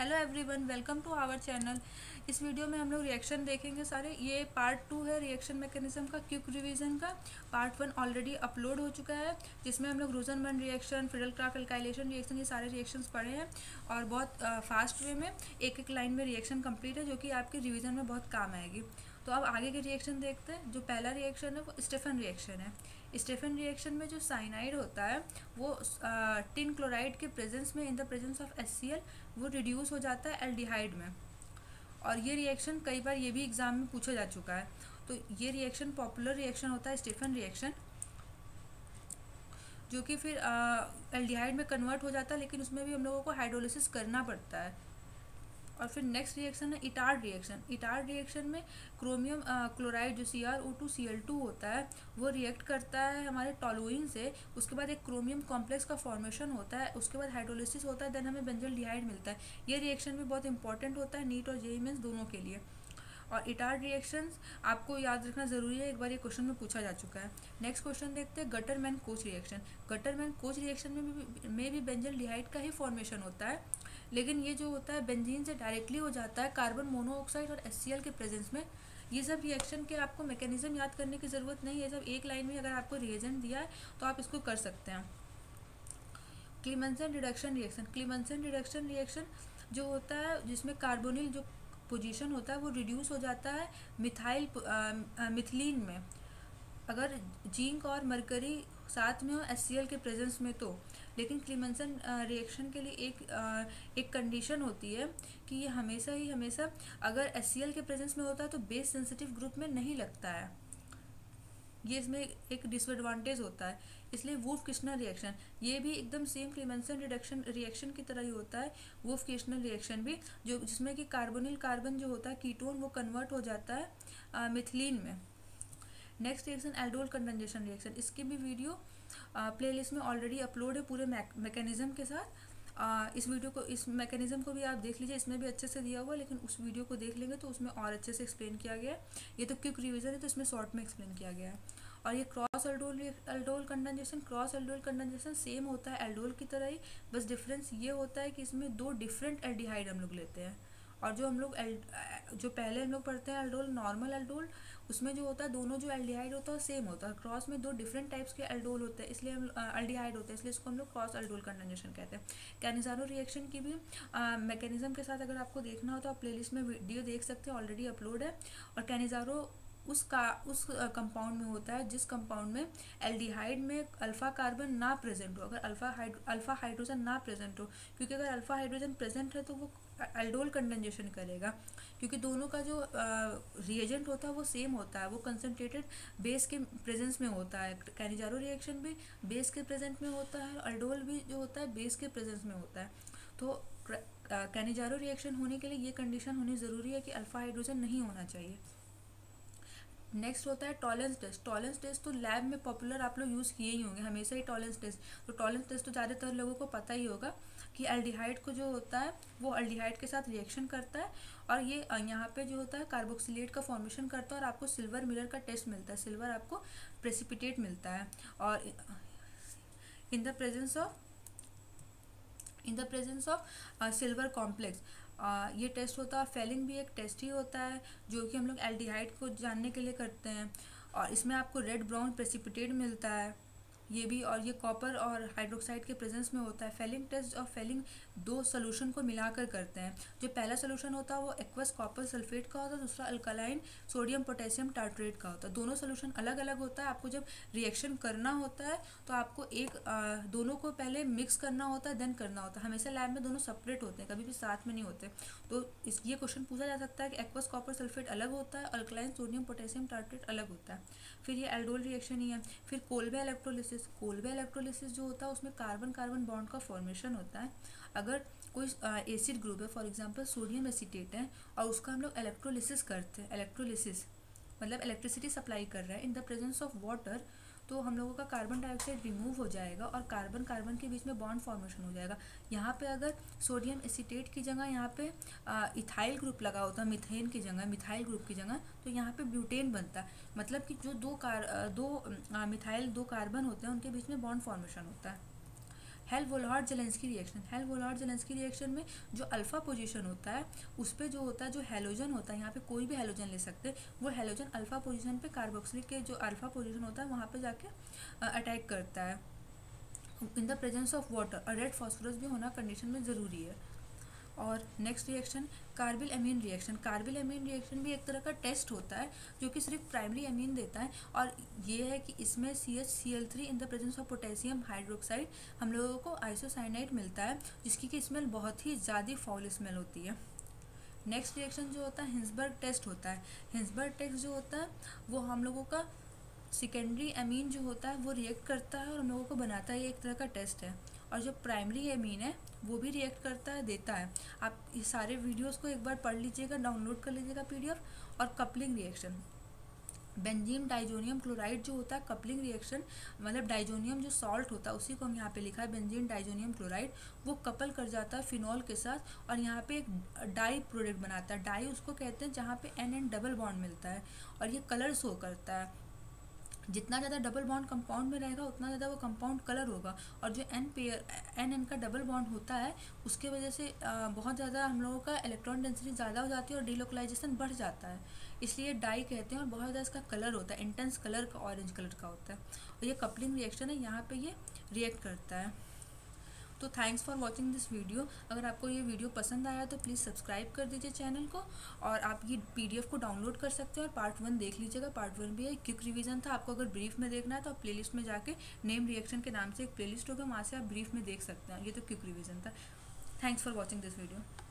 Hello everyone, welcome to our channel. इस video में हम लोग रिएक्शन देखेंगे सारे। ये पार्ट 2 है रिएक्शन मैकेनिज्म का, क्विक रिवीजन का। पार्ट 1 ऑलरेडी अपलोड हो चुका है, जिसमें हम लोग Rosenberg reaction, Fidel-craft alkylation reaction, ये सारे रिएक्शंस पढ़े हैं और बहुत फास्ट वे में एक एक लाइन में रिएक्शन कंप्लीट है, जो कि आपके रिवीजन में बहुत काम आएगी। तो अब आगे के रिएक्शन देखते हैं। जो पहला रिएक्शन है वो स्टेफन रिएक्शन है। स्टेफन रिएक्शन में जो साइनाइड होता है वो टिन क्लोराइड के प्रेजेंस में, in the presence of HCl, वो रिड्यूस हो जाता है एल्डिहाइड में। और ये रिएक्शन कई बार ये भी एग्जाम में पूछा जा चुका है। तो ये रिएक्शन पॉपुलर रिएक्शन होता है स्टेफन रिएक्शन, जो कि फिर एल्डिहाइड में कन्वर्ट हो जाता है, लेकिन उसमें भी हम लोगों को हाइड्रोलिसिस करना पड़ता है। और फिर नेक्स्ट रिएक्शन है इटार्ड रिएक्शन। इटार्ड रिएक्शन में क्रोमियम क्लोराइड जो CrO2Cl2 होता है वो रिएक्ट करता है हमारे टॉलुइन से। उसके बाद एक क्रोमियम कॉम्प्लेक्स का फॉर्मेशन होता है, उसके बाद हाइड्रोलिसिस होता है, देन हमें बेंजोल्डिहाइड मिलता है। ये रिएक्शन भी बहुत इंपॉर्टेंट होता है नीट और जेईई मेंस दोनों के लिए। और इटार्ड रिएक्शंस आपको याद रखना ज़रूरी है, एक बार ये क्वेश्चन में पूछा जा चुका है। नेक्स्ट क्वेश्चन देखते हैं Gattermann coach reaction. Gattermann coach reaction में भी बेंजोल्डिहाइड का ही फॉर्मेशन होता है, लेकिन ये जो होता है बेंजीन से डायरेक्टली हो जाता है कार्बन मोनोऑक्साइड और HCl के प्रेजेंस में। ये सब रिएक्शन के आपको मैकेनिज्म याद करने की ज़रूरत नहीं है, सब एक लाइन में अगर आपको रिएजेंट दिया है तो आप इसको कर सकते हैं। क्लीमेंसन रिडक्शन रिएक्शन। क्लीमेंसन रिडक्शन रिएक्शन जो होता है जिसमें कार्बोनिल जो पोजीशन होता है वो रिड्यूस हो जाता है मिथिलीन में, अगर जिंक और मरकरी साथ में हो HCl के प्रेजेंस में तो। लेकिन क्लीमेंसन रिएक्शन के लिए एक कंडीशन होती है कि ये हमेशा अगर HCl के प्रेजेंस में होता है तो बेस सेंसिटिव ग्रुप में नहीं लगता है। ये इसमें एक डिसएडवांटेज होता है। इसलिए वुल्फ-किर्शनर रिएक्शन ये भी एकदम सेम क्लीमेंसन रिएक्शन की तरह ही होता है। वुल्फ-किर्शनर रिएक्शन भी जिसमें कि कार्बोनिल कार्बन जो होता है कीटोन वो कन्वर्ट हो जाता है मिथिलीन में। Next reaction aldol condensation reaction. इसकी भी वीडियो प्लेलिस्ट में ऑलरेडी अपलोड है पूरे मैकेनिज्म के साथ। इस मैकेनिज्म को भी आप देख लीजिए, इसमें भी अच्छे से दिया हुआ है, लेकिन उस वीडियो को देख लेंगे तो उसमें और अच्छे से एक्सप्लेन किया गया है। ये तो क्विक रिवीजन है तो इसमें शॉर्ट में एक्सप्लेन किया गया है। और ये क्रॉस एल्डोल कंडेंसेशन सेम होता है एल्डोल की तरह ही, बस डिफरेंस ये होता है कि इसमें दो डिफरेंट एल्डिहाइड हम लोग लेते हैं। और जो पहले हम लोग पढ़ते हैं एल्डोल, नॉर्मल एल्डोल, उसमें जो होता है दोनों जो एल्डिहाइड होता है सेम होता है। क्रॉस में दो डिफरेंट टाइप्स के एल्डोल होते हैं, इसलिए हम एल्डिहाइड होते हैं, इसलिए इसको हम लोग क्रॉस एल्डोल कंडेंसेशन कहते हैं। कैनिज़ारो रिएक्शन की भी मैकेनिज्म के साथ अगर आपको देखना हो तो आप प्लेलिस्ट में वीडियो देख सकते हैं, ऑलरेडी अपलोड है। और कैनिज़ारो उस कंपाउंड में होता है जिस कंपाउंड में एल्डिहाइड में अल्फा कार्बन ना प्रेजेंट हो, अगर अल्फा हाइड्रोजन ना प्रेजेंट हो, क्योंकि अगर अल्फा हाइड्रोजन प्रेजेंट है तो वो एल्डोल कंडेंसेशन करेगा, क्योंकि दोनों का जो रिएजेंट होता है वो सेम होता है, वो कंसनट्रेटेड बेस के प्रेजेंस में होता है। कैनिज़ारो रिएक्शन भी बेस के प्रेजेंट में होता है, एल्डोल भी जो होता है बेस के प्रेजेंस में होता है। तो कैनिज़ारो रिएक्शन होने के लिए ये कंडीशन होनी ज़रूरी है कि अल्फा हाइड्रोजन नहीं होना चाहिए। नेक्स्ट होता है टॉलरेंस टेस्ट। टॉलरेंस टेस्ट तो लैब में पॉपुलर आप लोग यूज़ किए ही होंगे हमेशा ही टॉलरेंस टेस्ट। तो टॉलरेंस टेस्ट तो ज़्यादातर लोगों को पता ही होगा कि एल्डिहाइड को जो होता है वो एल्डिहाइड के साथ रिएक्शन करता है, और ये यहाँ पे जो होता है कार्बोक्सिलेट का फॉर्मेशन करता है, और आपको सिल्वर मिरर का टेस्ट मिलता है, सिल्वर आपको प्रेसिपिटेट मिलता है। और in the presence of silver complex ये टेस्ट होता है। फेलिंग भी एक टेस्ट ही होता है जो कि हम लोग एल्डिहाइड को जानने के लिए करते हैं, और इसमें आपको रेड ब्राउन प्रेसिपिटेट मिलता है ये भी, और ये कॉपर और हाइड्रोक्साइड के प्रेजेंस में होता है। फेलिंग टेस्ट और फेलिंग दो सोल्यूशन को मिलाकर करते हैं। जो पहला सोल्यूशन होता है वो एक्वस कॉपर सल्फेट का होता है, दूसरा अल्कलाइन सोडियम पोटेशियम टार्ट्रेट का होता है। दोनों सोल्यूशन अलग अलग होता है। आपको जब रिएक्शन करना होता है तो आपको दोनों को पहले मिक्स करना होता है, देन करना होता है। हमेशा लैब में दोनों सेपरेट होते हैं, कभी भी साथ में नहीं होते। तो ये क्वेश्चन पूछा जा सकता है कि एक्वस कॉपर सल्फेट अलग होता है, अल्कलाइन सोडियम पोटेशियम टार्ट्रेट अलग होता है। फिर ये एल्डोल रिएक्शन ही है। फिर कोल्बे इलेक्ट्रोलिसिस जो होता है उसमें कार्बन कार्बन बॉन्ड का फॉर्मेशन होता है। अगर कोई एसिड ग्रुप है, फॉर एग्जांपल सोडियम एसीटेट है, और उसका हम लोग इलेक्ट्रोलिसिस करते हैं, इलेक्ट्रोलिसिस मतलब इलेक्ट्रिसिटी सप्लाई कर रहा है in the presence of water, तो हम लोगों का कार्बन डाइऑक्साइड रिमूव हो जाएगा और कार्बन कार्बन के बीच में बॉन्ड फॉर्मेशन हो जाएगा। यहाँ पे अगर सोडियम एसीटेट की जगह यहाँ पे इथाइल ग्रुप लगा होता है, मीथेन की जगह, मिथाइल ग्रुप की जगह, तो यहाँ पे ब्यूटेन बनता है। मतलब कि जो दो मिथाइल दो कार्बन होते हैं उनके बीच में बॉन्ड फॉर्मेशन होता है। Helmholtz Zelensky reaction, Helmholtz Zelensky reaction में जो अल्फा पोजीशन होता है उस पे जो होता है, जो हेलोजन होता है, यहाँ पे कोई भी हेलोजन ले सकते हैं, वो हेलोजन अल्फा पोजीशन पे कार्बोक्सिलिक के जो अल्फा पोजीशन होता है वहाँ पे जाके अटैक करता है in the presence of water. और रेड फॉस्फोरस भी होना कंडीशन में ज़रूरी है। और next reaction carbyl amine reaction. Carbyl amine reaction भी एक तरह का टेस्ट होता है जो कि सिर्फ प्राइमरी एमीन देता है, और ये है कि इसमें CHCl3 in the presence of potassium hydroxide हम लोगों को आइसोसाइनाइड मिलता है, जिसकी की स्मेल बहुत ही ज़्यादा फाउल स्मेल होती है। नेक्स्ट रिएक्शन जो होता है हिंसबर्ग टेस्ट होता है। हिंसबर्ग टेस्ट जो होता है वो हम लोगों का सेकेंडरी एमीन जो होता है वो रिएक्ट करता है और हम लोगों को बनाता है, ये एक तरह का टेस्ट है। और जो प्राइमरी एमीन है वो भी रिएक्ट करता है, देता है। आप ये सारे वीडियोस को एक बार पढ़ लीजिएगा, डाउनलोड कर लीजिएगा PDF। और coupling reaction, benzene diazonium chloride जो होता है कपलिंग रिएक्शन, मतलब डाइजोनियम जो सॉल्ट होता है उसी को हम यहाँ पे लिखा है बेंजीन डाइजोनियम क्लोराइड, वो कपल कर जाता है फिनॉल के साथ और यहाँ पे एक डाई प्रोडक्ट बनाता है। डाई उसको कहते हैं जहाँ पे NN डबल बॉन्ड मिलता है और ये कलर शो करता है। जितना ज़्यादा डबल बॉन्ड कंपाउंड में रहेगा उतना ज़्यादा वो कंपाउंड कलर होगा, और जो NN का डबल बॉन्ड होता है उसके वजह से बहुत ज़्यादा हम लोगों का इलेक्ट्रॉन डेंसिटी ज़्यादा हो जाती है और डीलोकलाइजेशन बढ़ जाता है, इसलिए डाई कहते हैं। और बहुत ज़्यादा इसका कलर होता है, इंटेंस कलर का ऑरेंज कलर का होता है। और ये कपलिंग रिएक्शन है, यहाँ पे ये रिएक्ट करता है। तो thanks for watching this video. अगर आपको ये वीडियो पसंद आया तो प्लीज़ सब्सक्राइब कर दीजिए चैनल को, और आप ये PDF को डाउनलोड कर सकते हैं और पार्ट 1 देख लीजिएगा। पार्ट 1 भी है, क्विक रिवीजन था। आपको अगर ब्रीफ में देखना है तो आप प्लेलिस्ट में जाके नेम रिएक्शन के नाम से एक प्लेलिस्ट होगा, वहाँ से आप ब्रीफ में देख सकते हैं। ये तो क्विक रिवीजन था। Thanks for watching this video.